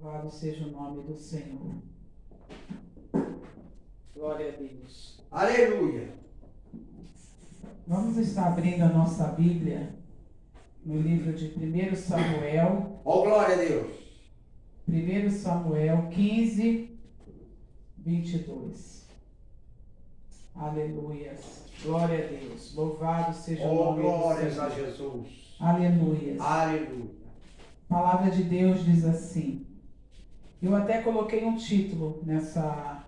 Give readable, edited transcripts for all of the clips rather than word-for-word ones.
Louvado seja o nome do Senhor. Glória a Deus. Aleluia. Vamos estar abrindo a nossa Bíblia no livro de 1 Samuel. Oh, glória a Deus. 1 Samuel 15, 22. Aleluia. Glória a Deus. Louvado seja o Oh, nome do glórias Senhor. a Jesus. Aleluia. Aleluia. A palavra de Deus diz assim. Eu até coloquei um título nessa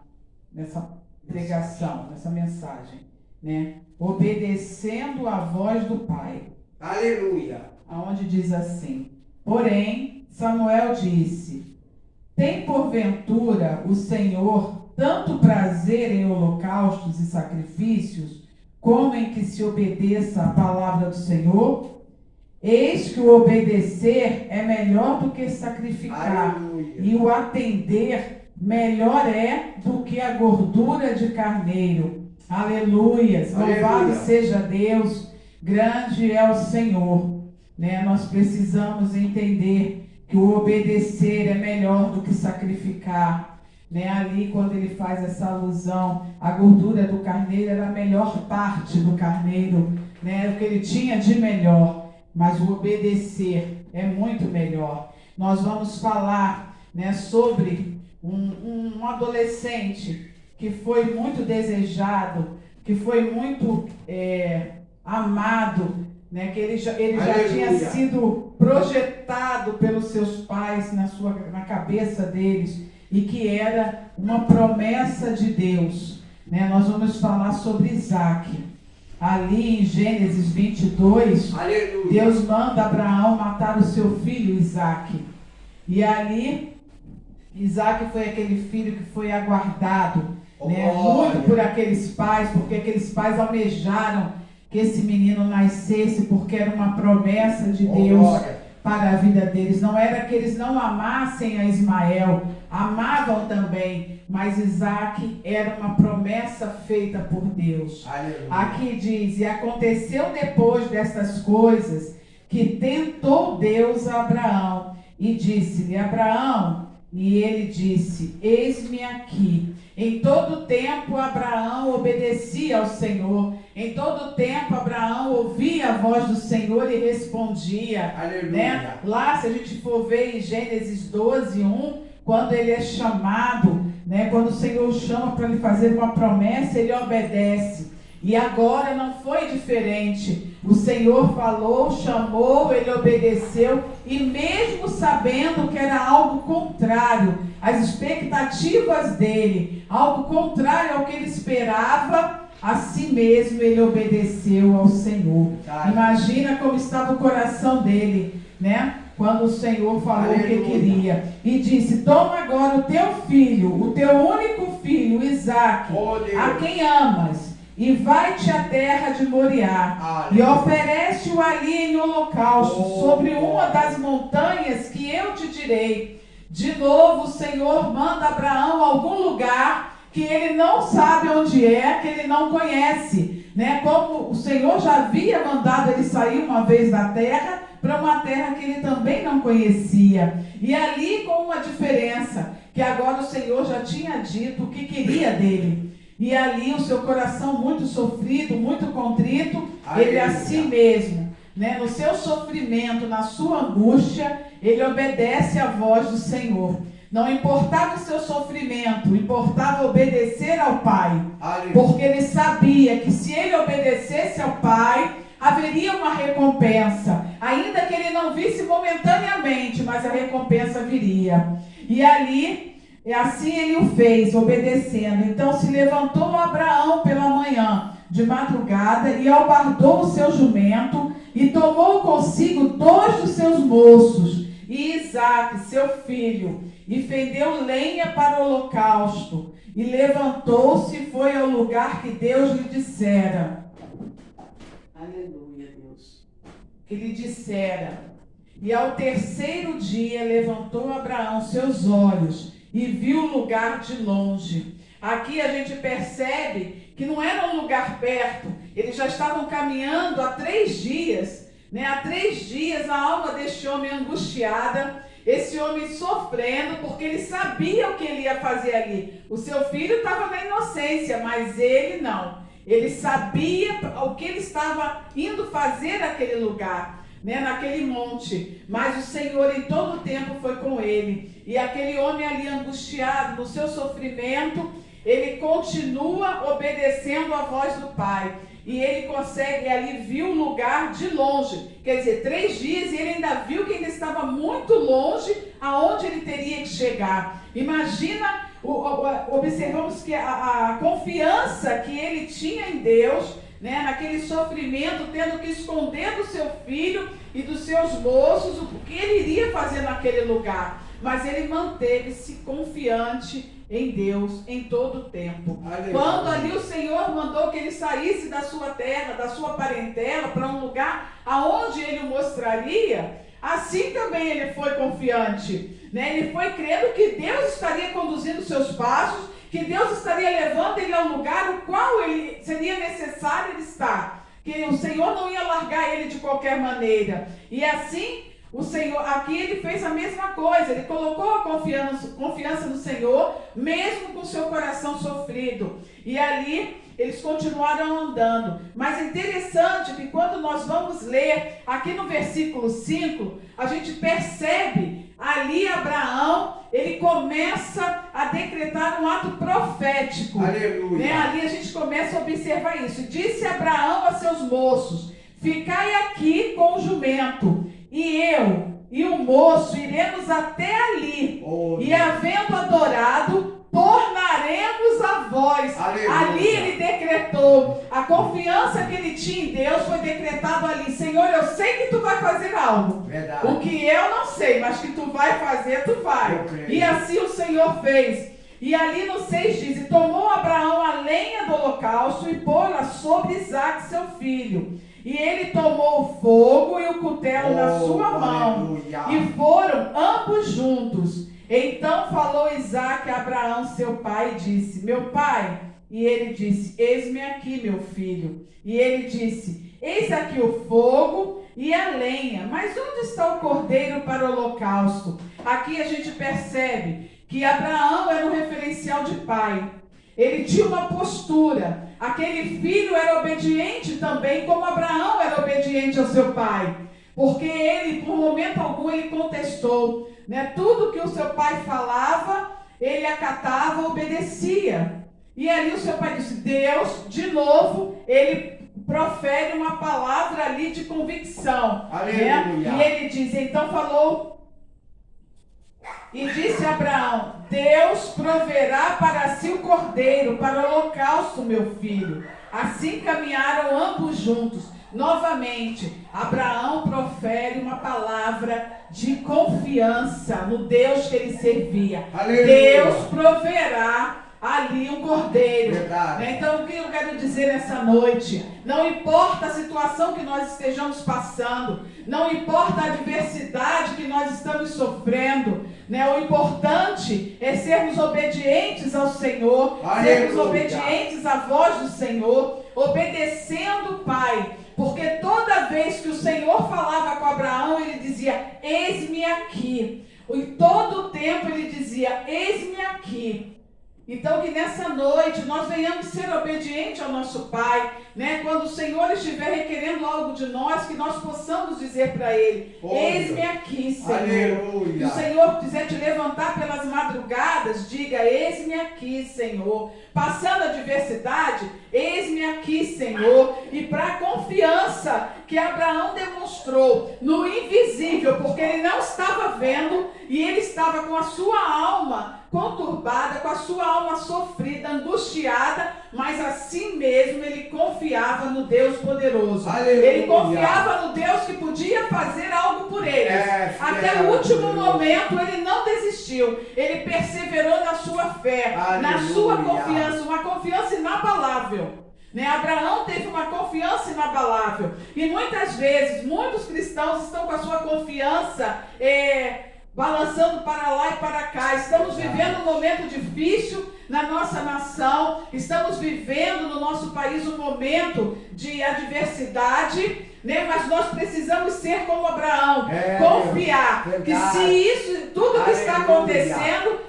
pregação, nessa mensagem, né? Obedecendo a voz do Pai. Aleluia. Aonde diz assim: porém, Samuel disse: tem porventura o Senhor tanto prazer em holocaustos e sacrifícios, como em que se obedeça a palavra do Senhor? Eis que o obedecer é melhor do que sacrificar, Aleluia. e o atender melhor é do que a gordura de carneiro. Aleluias, Aleluia. Louvado seja Deus, grande é o Senhor. Né? Nós precisamos entender que o obedecer é melhor do que sacrificar. Né? Ali, quando ele faz essa alusão, a gordura do carneiro era a melhor parte do carneiro, né? O que ele tinha de melhor. Mas o obedecer é muito melhor. Nós vamos falar, né, sobre um adolescente que foi muito desejado, que foi muito amado, né, que ele já tinha sido projetado pelos seus pais na cabeça deles, e que era uma promessa de Deus. Né? Nós vamos falar sobre Isaac. Ali em Gênesis 22, Aleluia. Deus manda Abraão matar o seu filho Isaac. E ali, Isaac foi aquele filho que foi aguardado, né, muito por aqueles pais, porque aqueles pais almejaram que esse menino nascesse, porque era uma promessa de Deus para a vida deles. Não era que eles não amassem a Ismael, amavam também, mas Isaac era uma promessa feita por Deus. Aleluia. Aqui diz: e aconteceu depois destas coisas, que tentou Deus a Abraão, e disse-lhe: Abraão, e ele disse: eis-me aqui. Em todo tempo Abraão obedecia ao Senhor, em todo tempo Abraão ouvia a voz do Senhor e respondia. Aleluia. Né? Lá, se a gente for ver em Gênesis 12, 1, quando ele é chamado, né, quando o Senhor chama para lhe fazer uma promessa, ele obedece. E agora não foi diferente. O Senhor falou, chamou, ele obedeceu, e mesmo sabendo que era algo contrário às expectativas dele, algo contrário ao que ele esperava, assim mesmo ele obedeceu ao Senhor. Imagina como estava o coração dele, né? Quando o Senhor falou o que queria. E disse: toma agora o teu filho, o teu único filho, Isaac, a quem amas, e vai-te à terra de Moriá, e oferece-o ali em holocausto, sobre uma das montanhas que eu te direi. De novo o Senhor manda Abraão a algum lugar que ele não sabe onde é, que ele não conhece. Né? Como o Senhor já havia mandado ele sair uma vez da terra, para uma terra que ele também não conhecia. E ali com uma diferença, que agora o Senhor já tinha dito o que queria dele. E ali o seu coração muito sofrido, muito contrito, ele assim mesmo, né, no seu sofrimento, na sua angústia, ele obedece à voz do Senhor. Não importava o seu sofrimento, importava obedecer ao Pai. Porque ele sabia que se ele obedecesse ao Pai, haveria uma recompensa. Ainda que ele não visse momentaneamente, mas a recompensa viria. E ali... E assim ele o fez, obedecendo. Então se levantou Abraão pela manhã, de madrugada, e albardou o seu jumento, e tomou consigo 2 dos seus moços, e Isaque, seu filho, e fendeu lenha para o holocausto, e levantou-se e foi ao lugar que Deus lhe dissera. Aleluia, Deus. Que lhe dissera. E ao terceiro dia levantou Abraão seus olhos, e viu o lugar de longe. Aqui a gente percebe que não era um lugar perto. Eles já estavam caminhando há 3 dias. Né? Há 3 dias a alma deste homem angustiada. esse homem sofrendo, porque ele sabia o que ele ia fazer ali. O seu filho estava na inocência, mas ele não. Ele sabia o que ele estava indo fazer naquele lugar, né, naquele monte. Mas o Senhor em todo o tempo foi com ele. E aquele homem ali angustiado no seu sofrimento, ele continua obedecendo a voz do Pai. E ele consegue ali ver o lugar de longe. Quer dizer, 3 dias e ele ainda viu que ainda estava muito longe aonde ele teria que chegar. Imagina, observamos que a confiança que ele tinha em Deus, né, naquele sofrimento, tendo que esconder do seu filho e dos seus moços o que ele iria fazer naquele lugar. Mas ele manteve-se confiante em Deus em todo o tempo. Aleluia. Quando ali o Senhor mandou que ele saísse da sua terra, da sua parentela, para um lugar aonde ele o mostraria, assim também ele foi confiante, né? Ele foi crendo que Deus estaria conduzindo seus passos, que Deus estaria levando ele ao lugar o qual ele seria necessário ele estar, que o Senhor não ia largar ele de qualquer maneira. E assim, o Senhor, aqui ele fez a mesma coisa, ele colocou a confiança no Senhor, mesmo com seu coração sofrido. E ali eles continuaram andando. Mas é interessante que quando nós vamos ler aqui no versículo 5, a gente percebe ali Abraão, ele começa a decretar um ato profético. Aleluia. Né? Ali a gente começa a observar isso. Disse Abraão a seus moços: ficai aqui com o jumento, e eu e o moço iremos até ali, e havendo adorado, tornaremos a vós. Aleluia. Ali ele decretou, a confiança que ele tinha em Deus foi decretado ali: Senhor, eu sei que tu vai fazer algo. Verdade. O que eu não sei, mas que tu vai fazer, tu vai. E assim o Senhor fez. E ali no 6 diz: e tomou Abraão a lenha do holocausto e pô-la sobre Isaque seu filho. E ele tomou o fogo e o cutelo na sua mão, e foram ambos juntos. Então falou Isaque a Abraão seu pai e disse: meu pai. E ele disse: eis-me aqui, meu filho. E ele disse: eis aqui o fogo e a lenha, mas onde está o cordeiro para o holocausto? Aqui a gente percebe que Abraão era um referencial de pai. Ele tinha uma postura. Aquele filho era obediente também, como Abraão era obediente ao seu pai. Porque ele, por momento algum, ele contestou, né? Tudo que o seu pai falava, ele acatava, obedecia. E ali o seu pai disse: Deus, de novo, ele profere uma palavra ali de convicção. Aleluia. Né? E ele diz, então falou... E disse Abraão: Deus proverá para si o cordeiro, para o holocausto, meu filho. Assim caminharam ambos juntos. Novamente, Abraão profere uma palavra de confiança no Deus que ele servia. Aleluia. Deus proverá ali um cordeiro. Né? Então, o que eu quero dizer nessa noite? Não importa a situação que nós estejamos passando, não importa a adversidade que nós estamos sofrendo, né? O importante é sermos obedientes ao Senhor, sermos obedientes à voz do Senhor, obedecendo o Pai. Porque toda vez que o Senhor falava com Abraão, ele dizia: eis-me aqui. E todo o tempo ele dizia: eis-me aqui. Então que nessa noite nós venhamos ser obedientes ao nosso Pai, né? Quando o Senhor estiver requerendo algo de nós, que nós possamos dizer para Ele: eis-me aqui, Senhor. Aleluia. Se o Senhor quiser te levantar pelas madrugadas, diga: eis-me aqui, Senhor. Passando a adversidade, eis-me aqui, Senhor. E para a confiança que Abraão demonstrou no invisível, porque ele não estava vendo e ele estava com a sua alma conturbada, com a sua alma sofrida, angustiada, mas assim mesmo ele confiava no Deus poderoso. Aleluia. Ele confiava no Deus que podia fazer algo por eles. Até o último momento ele não desistiu. Ele perseverou na sua fé, aleluia, na sua confiança, uma confiança inabalável. Né? Abraão teve uma confiança inabalável. E muitas vezes, muitos cristãos estão com a sua confiança balançando para lá e para cá. Estamos vivendo um momento difícil na nossa nação. Estamos vivendo no nosso país um momento de adversidade, né? Mas nós precisamos ser como Abraão, confiar que se isso, tudo que está acontecendo,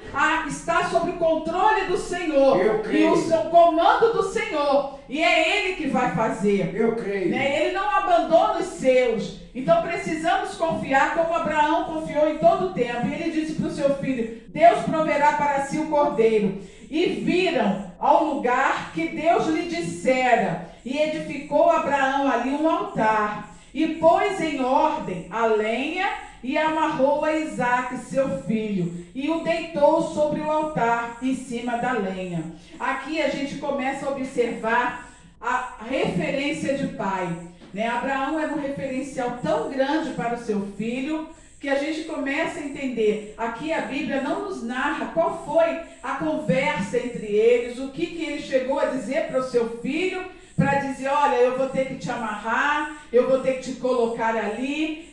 está sob o controle do Senhor e o seu comando do Senhor, e é Ele que vai fazer. Eu creio. Né? Ele não abandona os seus. Então precisamos confiar como Abraão confiou em todo o tempo. E ele disse para o seu filho: Deus proverá para si o cordeiro. E viram ao lugar que Deus lhe dissera, e edificou Abraão ali um altar, e pôs em ordem a lenha, e amarrou a Isaque, seu filho, e o deitou sobre o altar, em cima da lenha. Aqui a gente começa a observar a referência de pai. Né? Abraão era um referencial tão grande para o seu filho, que a gente começa a entender. Aqui a Bíblia não nos narra qual foi a conversa entre eles, o que ele chegou a dizer para o seu filho, para dizer: olha, eu vou ter que te amarrar, eu vou ter que te colocar ali.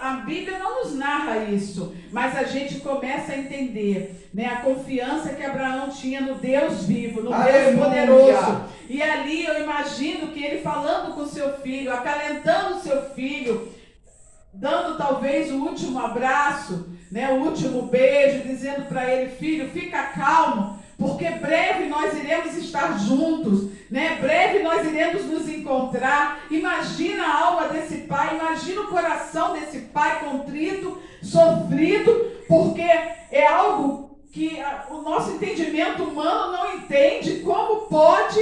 A Bíblia não nos narra isso, mas a gente começa a entender, né, a confiança que Abraão tinha no Deus vivo, no Deus poderoso. E ali eu imagino que ele falando com seu filho, acalentando seu filho, dando talvez o último abraço, né, o último beijo, dizendo para ele: filho, fica calmo, porque breve nós iremos estar juntos, né? Breve nós iremos nos encontrar. Imagina a alma desse pai, imagina o coração desse pai contrito, sofrido, porque é algo que o nosso entendimento humano não entende. Como pode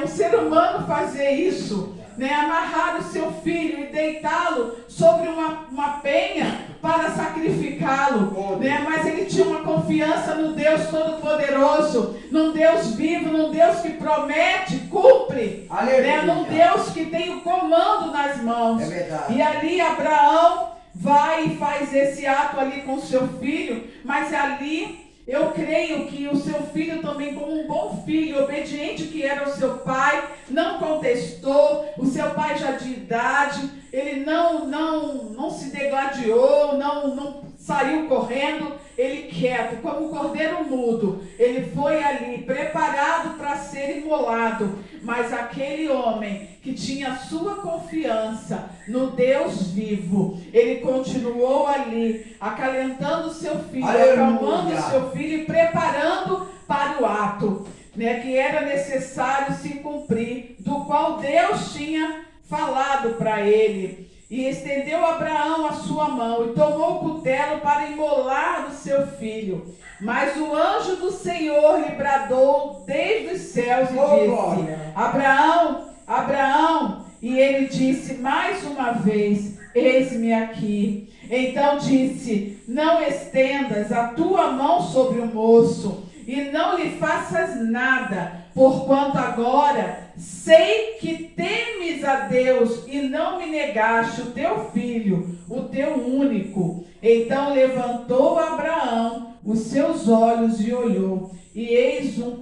um ser humano fazer isso? Né, amarrar o seu filho e deitá-lo sobre uma penha para sacrificá-lo, né? Mas ele tinha uma confiança no Deus Todo-Poderoso, num Deus vivo, num Deus que promete, cumpre, né? Num Deus que tem o comando nas mãos. É verdade. E ali Abraão vai e faz esse ato ali com seu filho, mas ali eu creio que o seu filho também, como um bom filho, obediente que era o seu pai, não contestou. O seu pai já de idade, ele não se degladiou, não saiu correndo, ele quieto, como um cordeiro mudo. Ele foi ali preparado para ser imolado, mas aquele homem que tinha sua confiança no Deus vivo, ele continuou ali, acalentando seu filho, acalmando seu filho e preparando para o ato, né, que era necessário se cumprir, do qual Deus tinha falado para ele. E estendeu Abraão a sua mão e tomou o cutelo para imolar o seu filho. Mas o anjo do Senhor lhe bradou desde os céus e disse: Abraão, Abraão. E ele disse mais uma vez: eis-me aqui. Então disse: não estendas a tua mão sobre o moço e não lhe faças nada, porquanto agora sei que temes a Deus e não me negaste o teu filho, o teu único. Então levantou Abraão os seus olhos e olhou, e eis um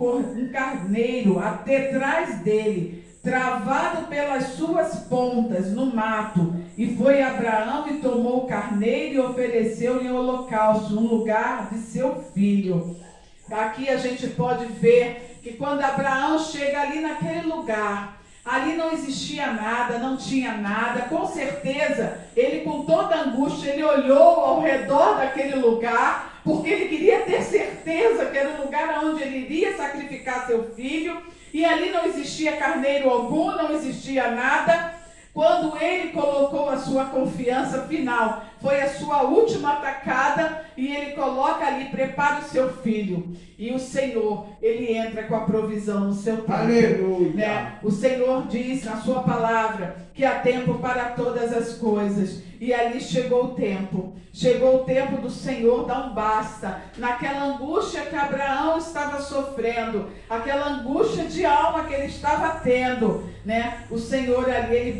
carneiro atrás dele, travado pelas suas pontas no mato. E foi Abraão e tomou o carneiro e ofereceu-lhe em holocausto no lugar de seu filho. Aqui a gente pode ver que quando Abraão chega ali naquele lugar, ali não existia nada, não tinha nada. Com certeza, ele com toda angústia, ele olhou ao redor daquele lugar, porque ele queria ter certeza que era o lugar onde ele iria sacrificar seu filho. E ali não existia carneiro algum, não existia nada. Quando ele colocou a sua confiança final, foi a sua última atacada, e ele coloca ali, prepara o seu filho. E o Senhor, ele entra com a provisão no seu tempo. Aleluia. Né? O Senhor diz na sua palavra que há tempo para todas as coisas. E ali chegou o tempo. Chegou o tempo do Senhor dar um basta. Naquela angústia que Abraão estava sofrendo, aquela angústia de alma que ele estava tendo, né? O Senhor ali, ele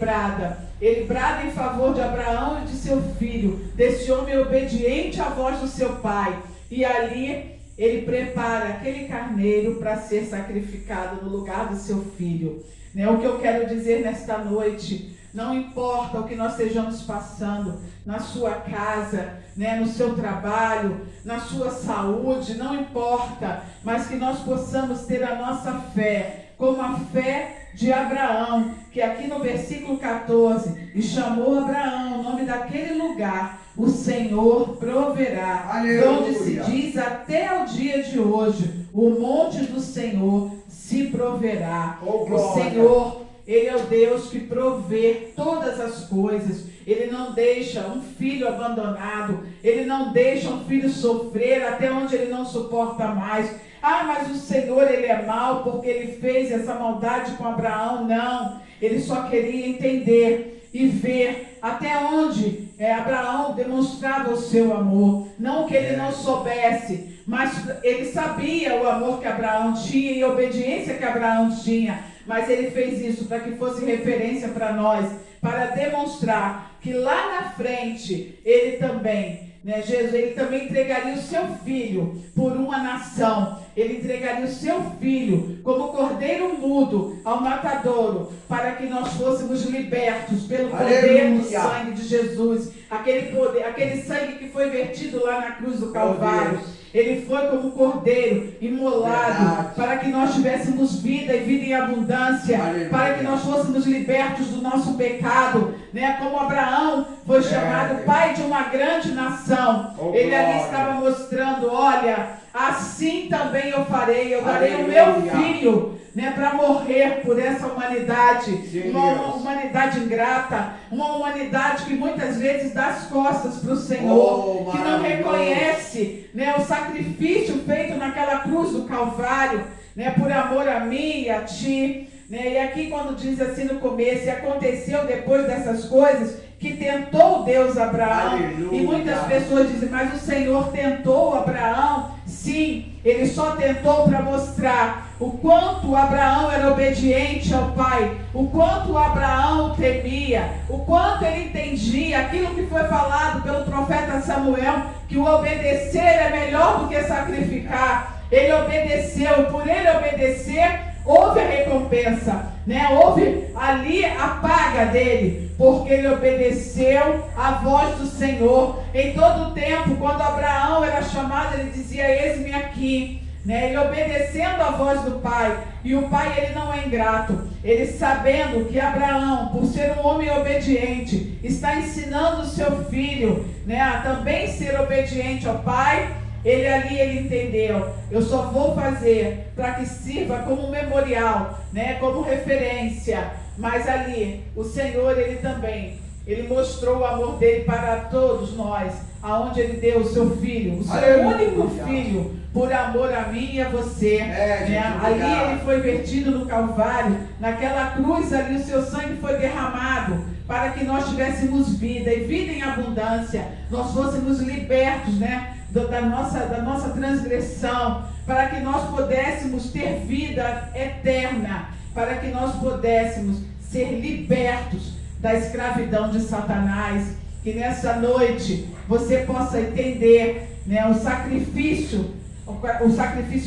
brada em favor de Abraão e de seu filho, desse homem obediente à voz do seu pai. E ali ele prepara aquele carneiro para ser sacrificado no lugar do seu filho. Né? O que eu quero dizer nesta noite: não importa o que nós estejamos passando, na sua casa, né, no seu trabalho, na sua saúde, não importa, mas que nós possamos ter a nossa fé, como a fé de Abraão, que aqui no versículo 14, e chamou Abraão, o nome daquele lugar, o Senhor proverá. Aleluia. Onde se diz até o dia de hoje, o monte do Senhor se proverá. Oh, o glória. Senhor, Ele é o Deus que provê todas as coisas. Ele não deixa um filho abandonado. Ele não deixa um filho sofrer até onde ele não suporta mais. Ah, mas o Senhor, Ele é mau porque Ele fez essa maldade com Abraão. Não, Ele só queria entender e ver até onde Abraão demonstrava o seu amor. Não que ele não soubesse, mas ele sabia o amor que Abraão tinha e a obediência que Abraão tinha. Mas ele fez isso para que fosse referência para nós, para demonstrar que lá na frente ele também, Jesus, ele também entregaria o seu filho por uma nação. Ele entregaria o seu filho como cordeiro mudo ao matadouro, para que nós fôssemos libertos pelo poder do sangue de Jesus. Aquele sangue que foi vertido lá na cruz do Calvário. Ele foi como cordeiro imolado, para que nós tivéssemos vida e vida em abundância, para que nós fôssemos libertos do nosso pecado, né? Como Abraão foi chamado pai de uma grande nação. Ele ali estava mostrando, olha, assim também eu farei, eu darei o meu filho, né, para morrer por essa humanidade, uma humanidade ingrata, uma humanidade que muitas vezes dá as costas para o Senhor, que não reconhece, né, o sacrifício feito naquela cruz do Calvário, né, por amor a mim e a ti. Né? E aqui quando diz assim no começo, e aconteceu depois dessas coisas, que tentou Deus Abraão. Aleluia. E muitas pessoas dizem, mas o Senhor tentou Abraão? Sim, ele só tentou para mostrar o quanto Abraão era obediente ao Pai, o quanto Abraão temia, o quanto ele entendia aquilo que foi falado pelo profeta Samuel, que o obedecer é melhor do que sacrificar. Ele obedeceu, por ele obedecer, houve a recompensa, né? Houve ali a paga dele, porque ele obedeceu à voz do Senhor. Em todo o tempo, quando Abraão era chamado, ele dizia, eis-me aqui, né? Ele obedecendo à voz do Pai. E o Pai, ele não é ingrato. Ele sabendo que Abraão, por ser um homem obediente, está ensinando o seu filho, né, a também ser obediente ao Pai. Ele entendeu, eu só vou fazer para que sirva como memorial, né, como referência. Mas ali, o Senhor, ele mostrou o amor dele para todos nós, aonde ele deu o seu filho, o seu único filho, por amor a mim e a você. Né? Ali ele foi vertido no Calvário, naquela cruz ali o seu sangue foi derramado, para que nós tivéssemos vida e vida em abundância, nós fôssemos libertos, né, da nossa transgressão, para que nós pudéssemos ter vida eterna, para que nós pudéssemos ser libertos da escravidão de Satanás. Que nessa noite você possa entender, né, o sacrifício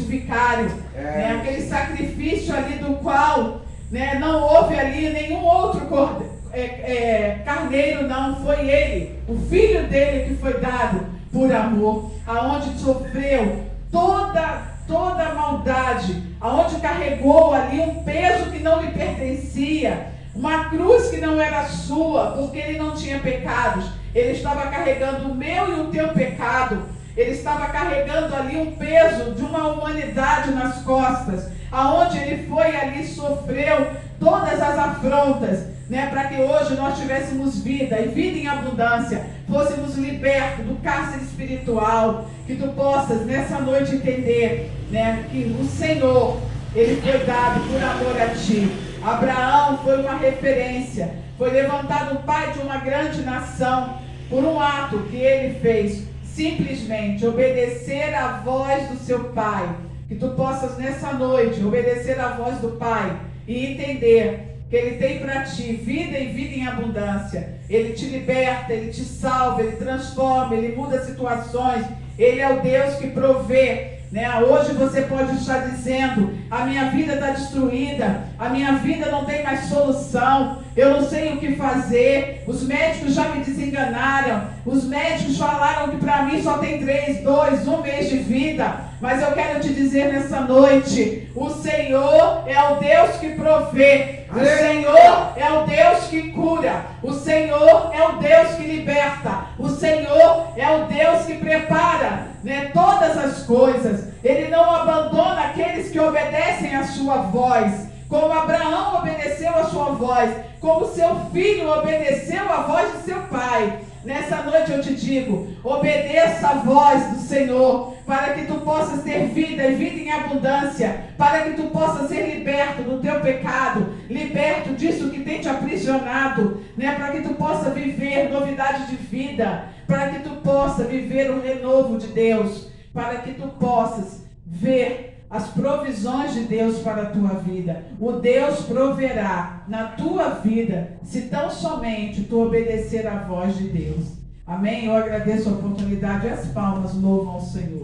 vicário, né, aquele sacrifício ali do qual, né, não houve ali nenhum outro carneiro, não, foi ele, o filho dele que foi dado por amor, aonde sofreu toda a maldade, aonde carregou ali um peso que não lhe pertencia, uma cruz que não era sua, porque ele não tinha pecados. Ele estava carregando o meu e o teu pecado. Ele estava carregando ali um peso de uma humanidade nas costas, aonde ele foi ali, sofreu todas as afrontas, né, para que hoje nós tivéssemos vida e vida em abundância, fôssemos libertos do cárcere espiritual. Que tu possas nessa noite entender, né, que o Senhor, ele foi dado por amor a ti. Abraão foi uma referência, foi levantado o pai de uma grande nação por um ato que ele fez, simplesmente obedecer à voz do seu pai. Que tu possas nessa noite obedecer à voz do Pai e entender que Ele tem para ti vida e vida em abundância. Ele te liberta, Ele te salva, Ele transforma, Ele muda situações. Ele é o Deus que provê né? Hoje você pode estar dizendo: a minha vida está destruída, a minha vida não tem mais solução, eu não sei o que fazer, os médicos já me desenganaram, os médicos falaram que para mim só tem 3, 2, 1 mês de vida. Mas eu quero te dizer nessa noite: o Senhor é o Deus que provê, o Senhor é o Deus que cura, o Senhor é o Deus que liberta, o Senhor é o Deus que prepara, né, todas as coisas. Ele não abandona aqueles que obedecem a sua voz, como Abraão obedeceu a sua voz, como seu filho obedeceu a voz de seu pai. Nessa noite eu te digo: obedeça a voz do Senhor, para que tu possas ter vida e vida em abundância, para que tu possas ser liberto do teu pecado, liberto disso que tem te aprisionado, né? Para que tu possa viver novidade de vida, para que tu possa viver o renovo de Deus, para que tu possas ver as provisões de Deus para a tua vida. O Deus proverá na tua vida, se tão somente tu obedecer à voz de Deus. Amém? Eu agradeço a oportunidade e as palmas louvam ao Senhor.